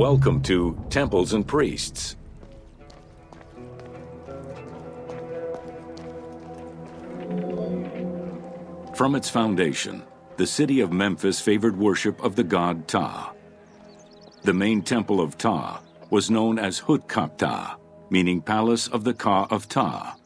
Welcome to Temples and Priests. From its foundation, the city of Memphis favored worship of the god Ptah. The main temple of Ptah was known as Hutkaptah, meaning Palace of the Ka of Ptah.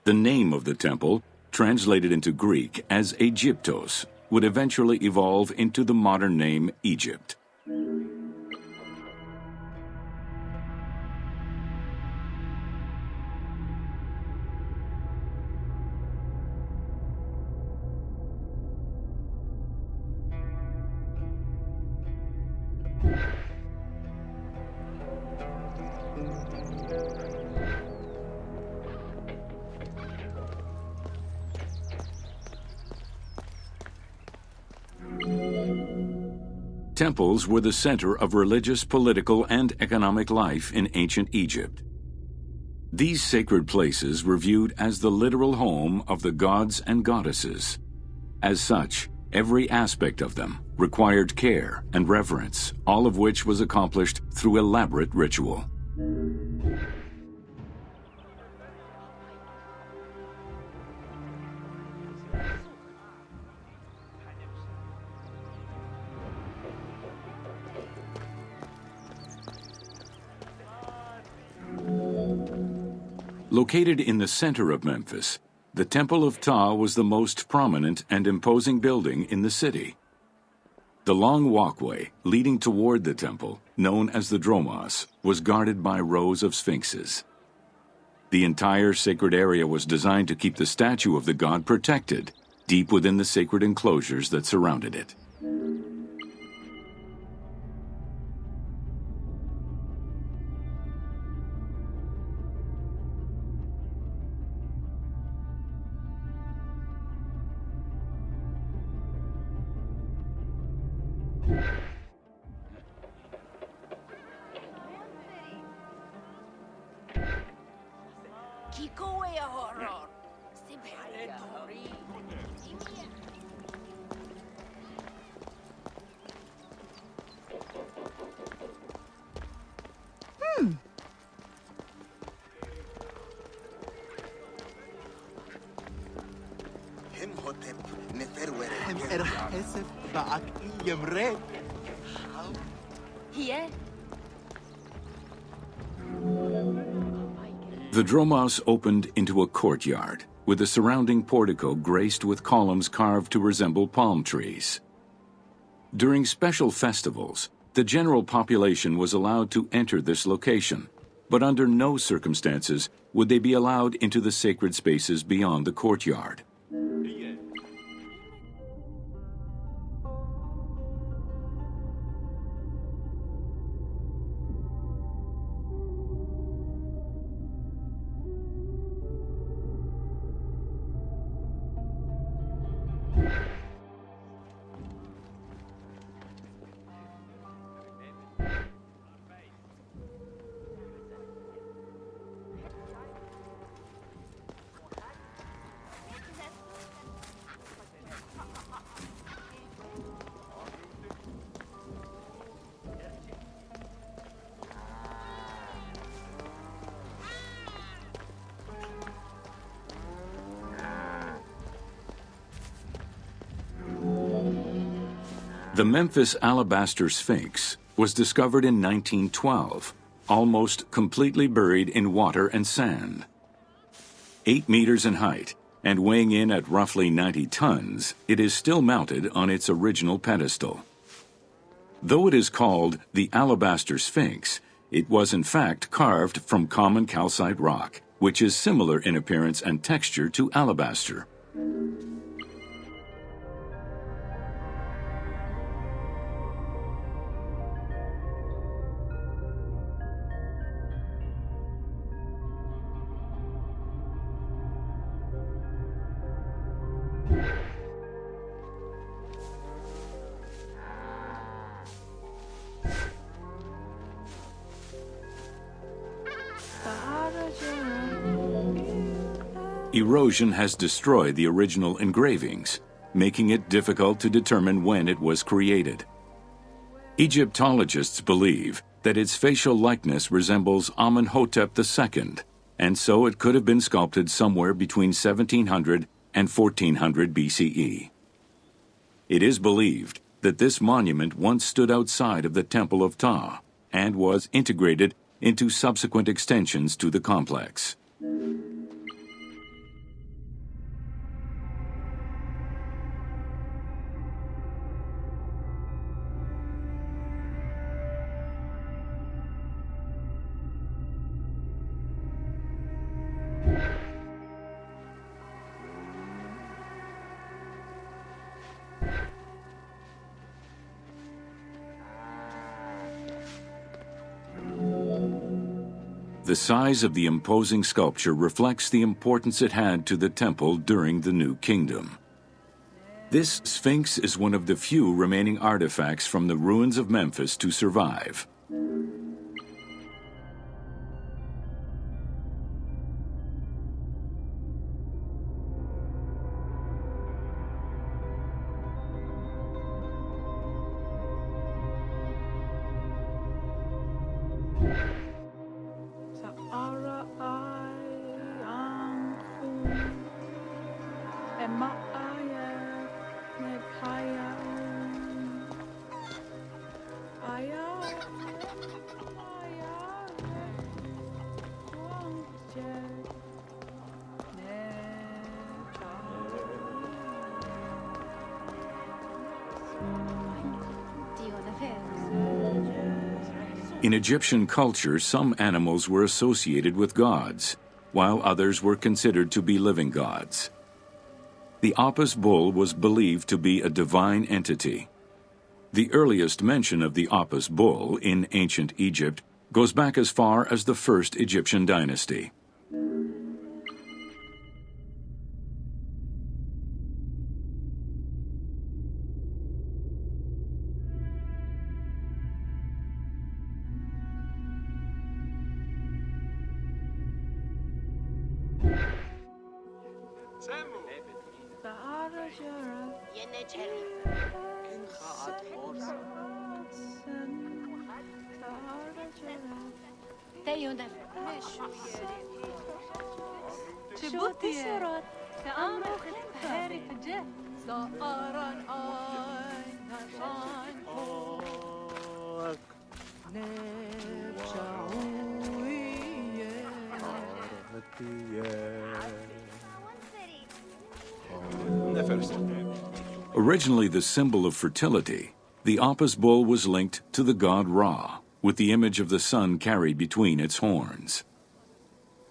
The name of the temple, translated into Greek as Aegyptos, would eventually evolve into the modern name Egypt. Temples were the center of religious, political, and economic life in ancient Egypt. These sacred places were viewed as the literal home of the gods and goddesses. As such, every aspect of them required care and reverence, all of which was accomplished through elaborate ritual. Located in the center of Memphis, the Temple of Ptah was the most prominent and imposing building in the city. The long walkway leading toward the temple, known as the Dromos, was guarded by rows of sphinxes. The entire sacred area was designed to keep the statue of the god protected, deep within the sacred enclosures that surrounded it. The Dromos opened into a courtyard, with the surrounding portico graced with columns carved to resemble palm trees. During special festivals, the general population was allowed to enter this location, but under no circumstances would they be allowed into the sacred spaces beyond the courtyard. The Memphis Alabaster Sphinx was discovered in 1912, almost completely buried in water and sand. 8 meters in height and weighing in at roughly 90 tons, it is still mounted on its original pedestal. Though it is called the Alabaster Sphinx, it was in fact carved from common calcite rock, which is similar in appearance and texture to alabaster. Erosion has destroyed the original engravings, making it difficult to determine when it was created. Egyptologists believe that its facial likeness resembles Amenhotep II, and so it could have been sculpted somewhere between 1700 and 1400 BCE. It is believed that this monument once stood outside of the Temple of Ptah and was integrated into subsequent extensions to the complex. The size of the imposing sculpture reflects the importance it had to the temple during the New Kingdom. This Sphinx is one of the few remaining artifacts from the ruins of Memphis to survive. In Egyptian culture, some animals were associated with gods, while others were considered to be living gods. The Apis bull was believed to be a divine entity. The earliest mention of the Apis bull in ancient Egypt goes back as far as the first Egyptian dynasty. Originally the symbol of fertility, the Apis bull was linked to the god Ra, with the image of the sun carried between its horns.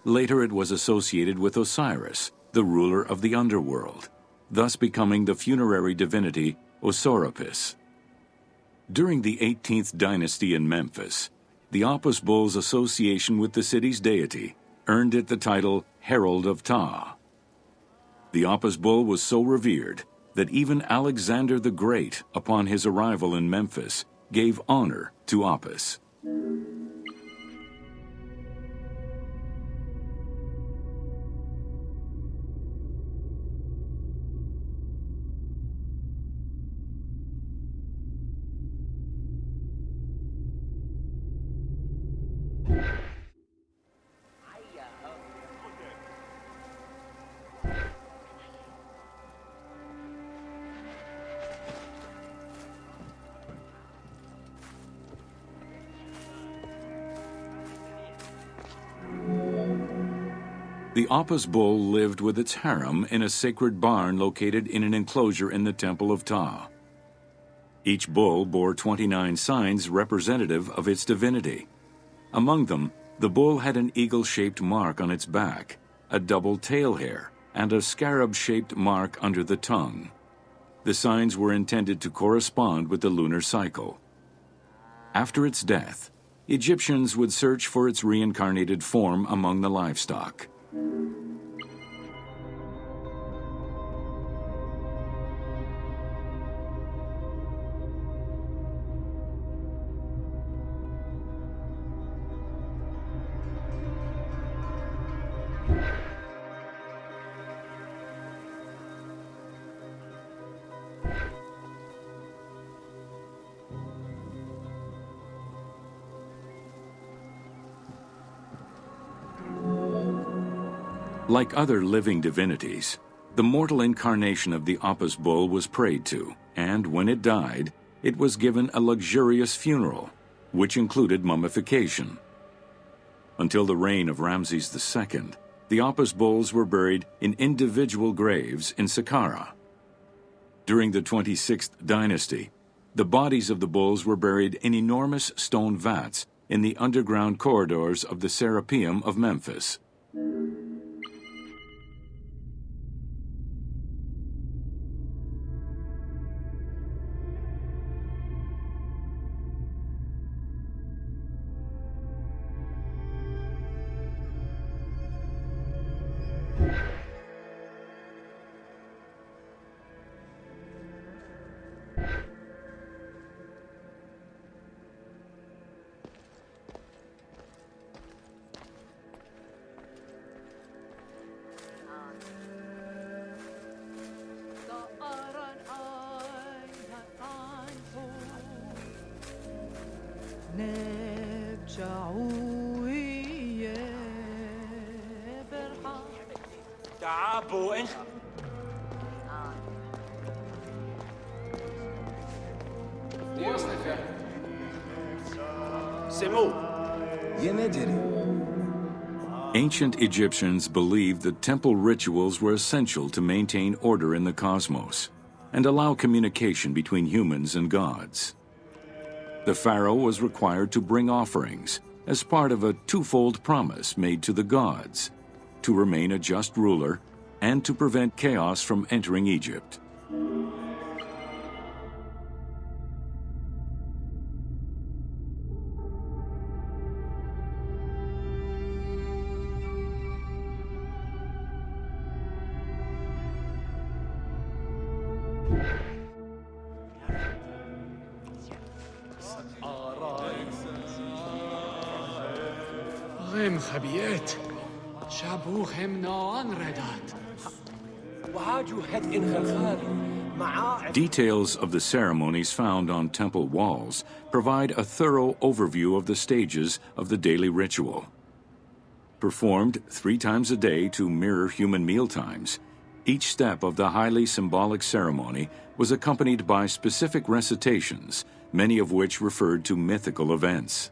Later it was associated with Osiris, the ruler of the underworld, thus becoming the funerary divinity Osiris. During the 18th dynasty in Memphis, the Apis bull's association with the city's deity earned it the title Herald of Ptah. The Apis bull was so revered that even Alexander the Great, upon his arrival in Memphis, gave honor to Apis. The Apis bull lived with its harem in a sacred barn located in an enclosure in the Temple of Ptah. Each bull bore 29 signs representative of its divinity. Among them, the bull had an eagle-shaped mark on its back, a double tail hair, and a scarab-shaped mark under the tongue. The signs were intended to correspond with the lunar cycle. After its death, Egyptians would search for its reincarnated form among the livestock. Like other living divinities, the mortal incarnation of the Apis bull was prayed to, and when it died, it was given a luxurious funeral, which included mummification. Until the reign of Ramses II, the Apis bulls were buried in individual graves in Saqqara. During the 26th dynasty, the bodies of the bulls were buried in enormous stone vats in the underground corridors of the Serapeum of Memphis. Ancient Egyptians believed that temple rituals were essential to maintain order in the cosmos and allow communication between humans and gods. The pharaoh was required to bring offerings as part of a twofold promise made to the gods, to remain a just ruler and to prevent chaos from entering Egypt. Details of the ceremonies found on temple walls provide a thorough overview of the stages of the daily ritual. Performed 3 times a day to mirror human mealtimes, each step of the highly symbolic ceremony was accompanied by specific recitations, many of which referred to mythical events.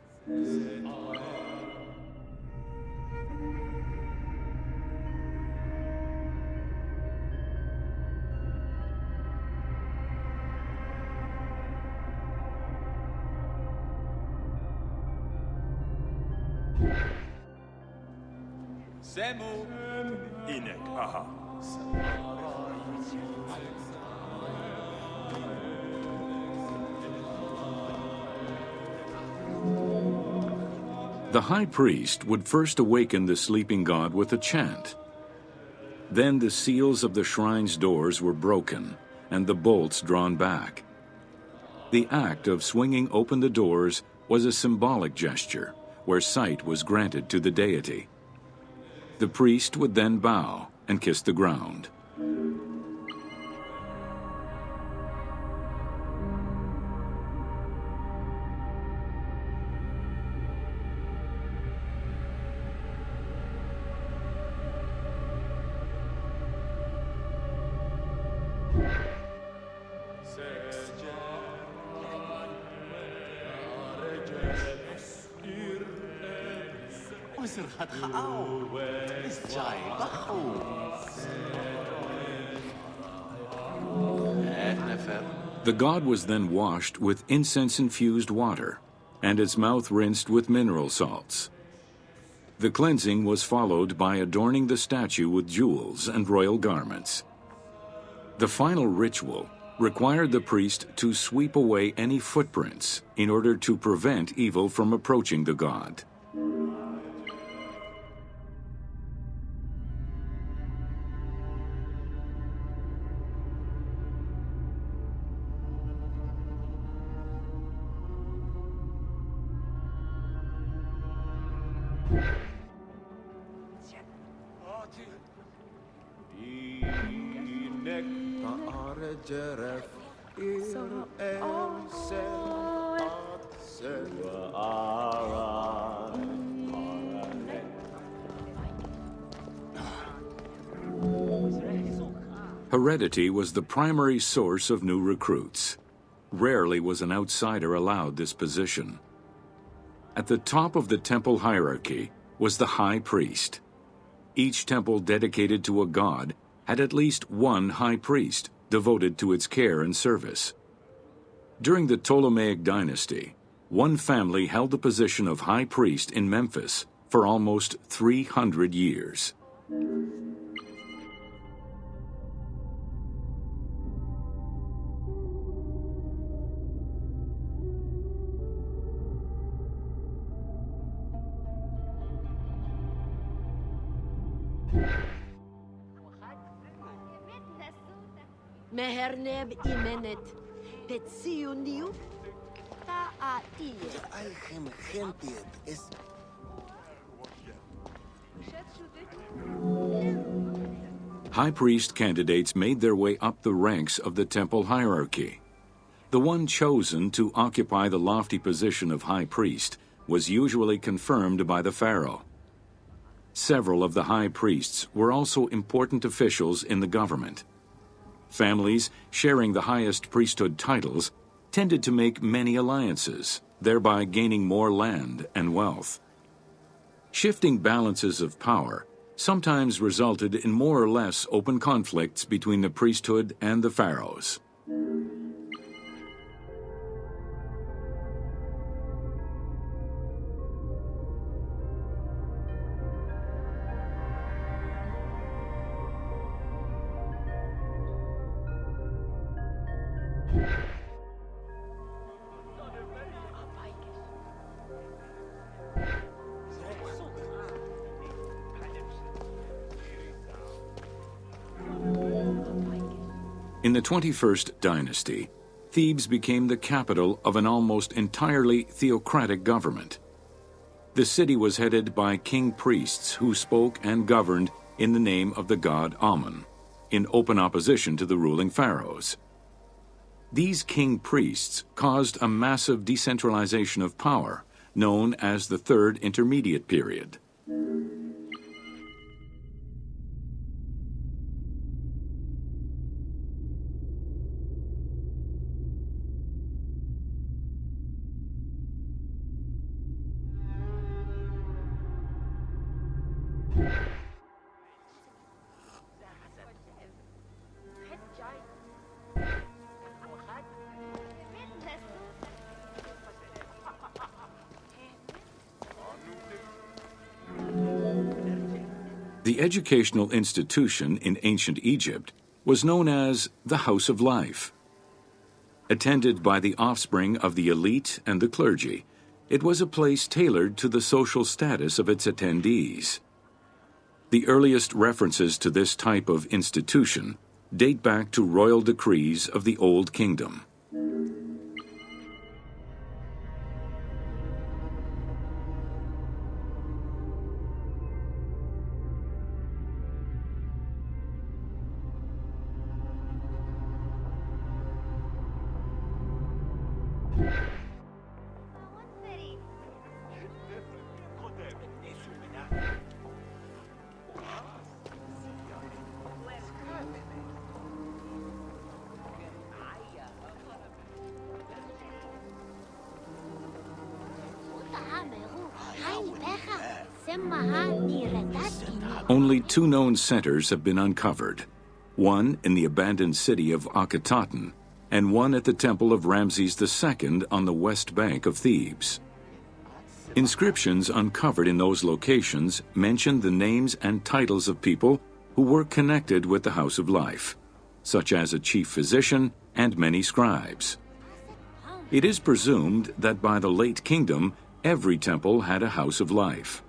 The high priest would first awaken the sleeping god with a chant. Then the seals of the shrine's doors were broken and the bolts drawn back. The act of swinging open the doors was a symbolic gesture where sight was granted to the deity. The priest would then bow and kiss the ground. The god was then washed with incense-infused water, and its mouth rinsed with mineral salts. The cleansing was followed by adorning the statue with jewels and royal garments. The final ritual required the priest to sweep away any footprints in order to prevent evil from approaching the god. Heredity was the primary source of new recruits. Rarely was an outsider allowed this position. At the top of the temple hierarchy was the high priest. Each temple dedicated to a god had at least one high priest devoted to its care and service. During the Ptolemaic dynasty, one family held the position of high priest in Memphis for almost 300 years. Meherneb imenet, petsiuniu, ta'atie. Alchem gentiet is High priest candidates made their way up the ranks of the temple hierarchy. The one chosen to occupy the lofty position of high priest was usually confirmed by the pharaoh. Several of the high priests were also important officials in the government. Families sharing the highest priesthood titles tended to make many alliances, thereby gaining more land and wealth. Shifting balances of power sometimes resulted in more or less open conflicts between the priesthood and the pharaohs. In the 21st dynasty, Thebes became the capital of an almost entirely theocratic government. The city was headed by king priests who spoke and governed in the name of the god Amun, in open opposition to the ruling pharaohs. These king priests caused a massive decentralization of power, known as the Third Intermediate Period. The educational institution in ancient Egypt was known as the House of Life. Attended by the offspring of the elite and the clergy, it was a place tailored to the social status of its attendees. The earliest references to this type of institution date back to royal decrees of the Old Kingdom. Only two known centers have been uncovered, one in the abandoned city of Akhetaten and one at the temple of Ramses II on the west bank of Thebes. Inscriptions uncovered in those locations mention the names and titles of people who were connected with the House of Life, such as a chief physician and many scribes. It is presumed that by the late kingdom, every temple had a House of Life.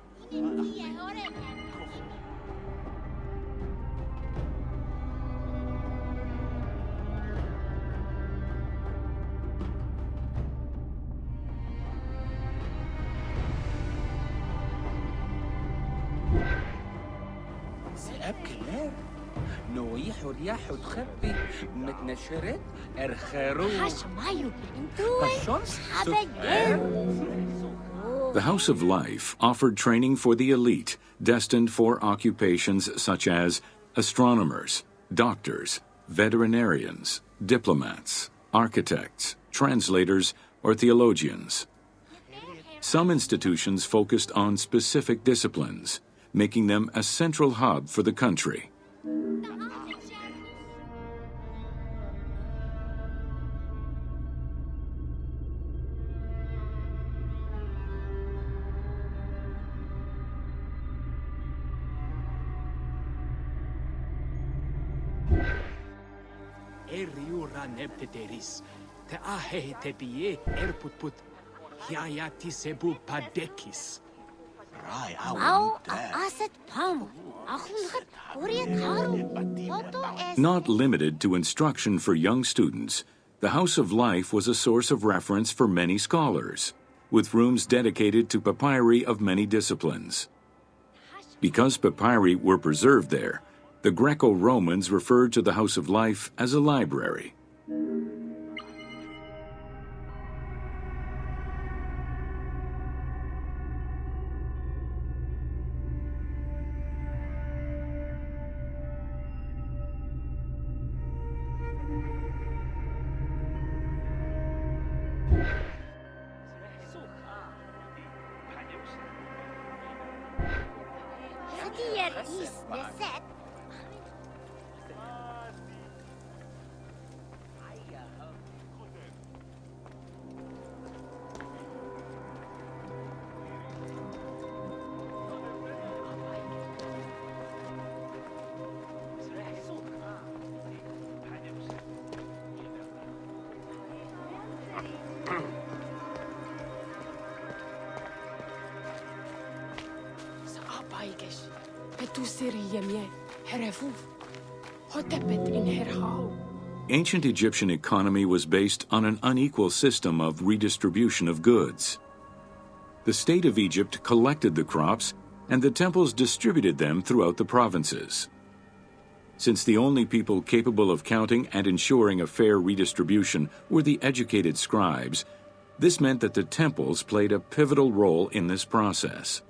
The House of Life offered training for the elite, destined for occupations such as astronomers, doctors, veterinarians, diplomats, architects, translators, or theologians. Some institutions focused on specific disciplines, making them a central hub for the country. Eriura nepteteris, te ahe te bie erputput, hiayati sebu padekis. Mau aset pam. Ahunhat Korea Karu. Toto es. Not limited to instruction for young students, the House of Life was a source of reference for many scholars, with rooms dedicated to papyri of many disciplines. Because papyri were preserved there, the Greco-Romans referred to the House of Life as a library. Hadier is neset. Saapaiges, petusiri yemye, herefuf, hotepet in herhau. Ancient Egyptian economy was based on an unequal system of redistribution of goods. The state of Egypt collected the crops, and the temples distributed them throughout the provinces. Since the only people capable of counting and ensuring a fair redistribution were the educated scribes, this meant that the temples played a pivotal role in this process.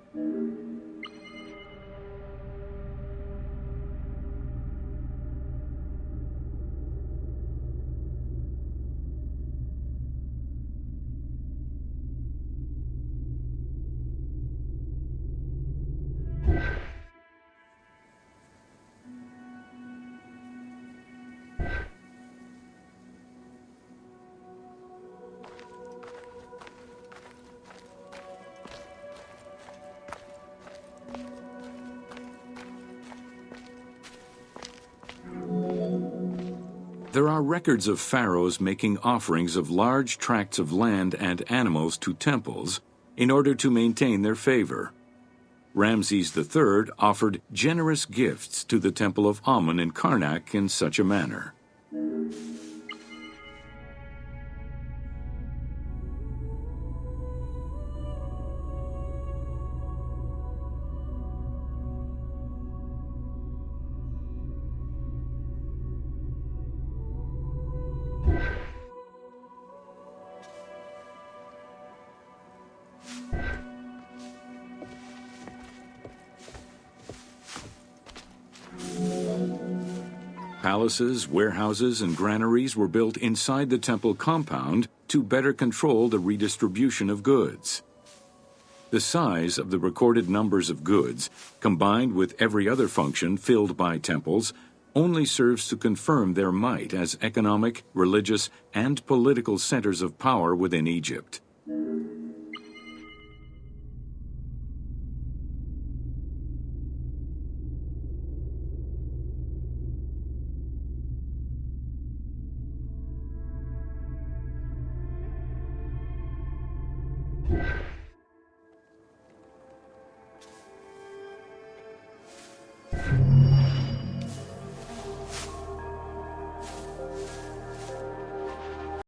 There are records of pharaohs making offerings of large tracts of land and animals to temples in order to maintain their favor. Ramses III offered generous gifts to the temple of Amun in Karnak in such a manner. Palaces, warehouses, and granaries were built inside the temple compound to better control the redistribution of goods. The size of the recorded numbers of goods, combined with every other function filled by temples, only serves to confirm their might as economic, religious, and political centers of power within Egypt. You